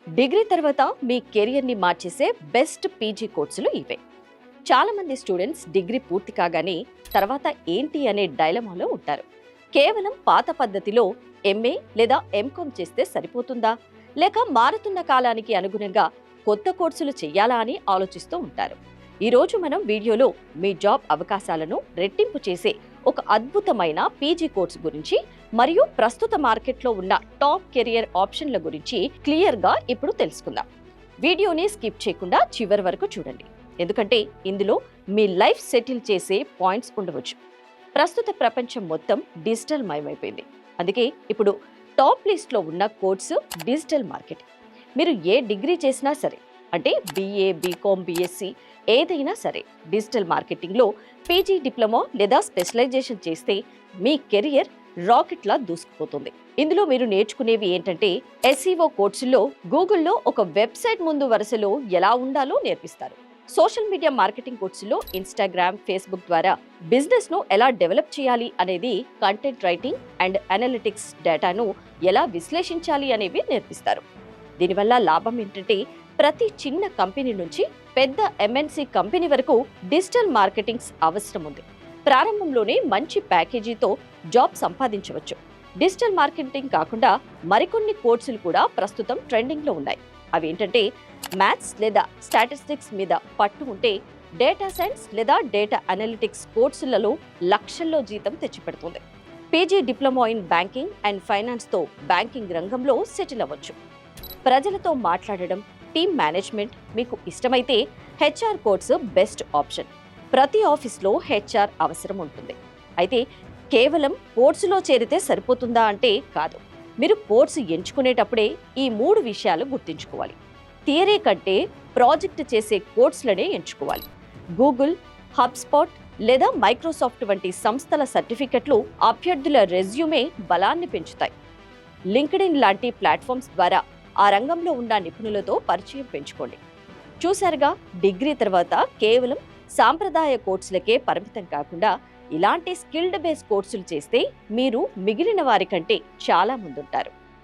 Degree తర్వాత మీ కెరియర్ని మార్చేసే బెస్ట్ పీజీ కోర్సులు ఇవే. చాలామంది స్టూడెంట్స్ డిగ్రీ పూర్తి కాగానే తర్వాత ఏంటి అనే డైలమాలో ఉంటారు. కేవలం పాత పద్ధతిలో ఎంఏ లేదా ఎంకామ్ చేస్తే సరిపోతుందా, లేక మారుతున్న కాలానికి అనుగుణంగా కొత్త కోర్సులు చెయ్యాలా అని ఆలోచిస్తూ ఉంటారు. ఈరోజు మనం వీడియోలో మీ జాబ్ అవకాశాలను రెట్టింపు చేసే ఒక అద్భుతమైన పీజీ కోర్సు గురించి మరియు ప్రస్తుత మార్కెట్లో ఉన్న టాప్ కెరియర్ ఆప్షన్ల గురించి క్లియర్గా ఇప్పుడు తెలుసుకుందాం. వీడియోని స్కిప్ చేయకుండా చివరి వరకు చూడండి, ఎందుకంటే ఇందులో మీ లైఫ్ సెటిల్ చేసే పాయింట్స్ ఉండవచ్చు. ప్రస్తుత ప్రపంచం మొత్తం డిజిటల్ మయమైపోయింది. అందుకే ఇప్పుడు టాప్ లిస్ట్లో ఉన్న కోర్సు డిజిటల్ మార్కెటింగ్. మీరు ఏ డిగ్రీ చేసినా సరే, అంటే బీఏ, బీకామ్, బీఎస్సీ ఏదైనా సరే, డిజిటల్ మార్కెటింగ్లో పీజీ డిప్లొమా లేదా స్పెషలైజేషన్ చేస్తే మీ కెరియర్ రాకెట్లా దూసుకుపోతుంది. ఇందులో మీరు నేర్చుకునేవి ఏంటంటే, ఎస్ఈఓ కోర్సుల్లో గూగుల్లో ఒక వెబ్సైట్ ముందు వరుసలో ఎలా ఉండాలో నేర్పిస్తారు. సోషల్ మీడియా మార్కెటింగ్ కోర్సుల్లో ఇన్స్టాగ్రామ్, ఫేస్బుక్ ద్వారా బిజినెస్ను ఎలా డెవలప్ చేయాలి అనేది, కంటెంట్ రైటింగ్ అండ్ అనలిటిక్స్ డేటాను ఎలా విశ్లేషించాలి అనేవి నేర్పిస్తారు. దీనివల్ల లాభం ఏంటంటే, ప్రతి చిన్న కంపెనీ నుంచి పెద్ద ఎంఎన్సీ కంపెనీ వరకు డిజిటల్ మార్కెటింగ్స్ అవసరం ఉంది. ప్రారంభంలోనే మంచి ప్యాకేజీతో జాబ్ సంపాదించవచ్చు. డిజిటల్ మార్కెటింగ్ కాకుండా మరికొన్ని కోర్సులు కూడా ప్రస్తుతం ట్రెండింగ్లో ఉన్నాయి. అవి ఏంటంటే, మ్యాథ్స్ లేదా స్టాటిస్టిక్స్ మీద పట్టు ఉంటే డేటా సైన్స్ లేదా డేటా అనలిటిక్స్ కోర్సులలో లక్షల్లో జీతం తెచ్చిపెడుతుంది. PG diploma in banking and ఫైనాన్స్తో బ్యాంకింగ్ రంగంలో సెటిల్ అవ్వచ్చు. ప్రజలతో మాట్లాడడం, టీమ్ మేనేజ్మెంట్ మీకు ఇష్టమైతే హెచ్ఆర్ కోర్సు బెస్ట్ ఆప్షన్. ప్రతి ఆఫీస్లో హెచ్ఆర్ అవసరం ఉంటుంది. అయితే కేవలం కోర్సులో చేరితే సరిపోతుందా అంటే కాదు. మీరు కోర్సు ఎంచుకునేటప్పుడే ఈ 3 విషయాలు గుర్తుంచుకోవాలి. థియరీ కంటే ప్రాజెక్ట్ చేసే కోర్సులనే ఎంచుకోవాలి. గూగుల్, హబ్స్పాట్ లేదా మైక్రోసాఫ్ట్ వంటి సంస్థల సర్టిఫికెట్లు అభ్యర్థుల రెజ్యూమే బలాన్ని పెంచుతాయి. లింక్డ్ఇన్ లాంటి ప్లాట్ఫామ్స్ ద్వారా ఆ రంగంలో ఉన్న నిపుణులతో పరిచయం పెంచుకోండి. చూశారుగా, డిగ్రీ తర్వాత కేవలం సాంప్రదాయ కోర్సులకే పరిమితం కాకుండా ఇలాంటి స్కిల్డ్ బేస్ కోర్సులు చేస్తే మీరు మిగిలిన వారి కంటే చాలా ముందుంటారు.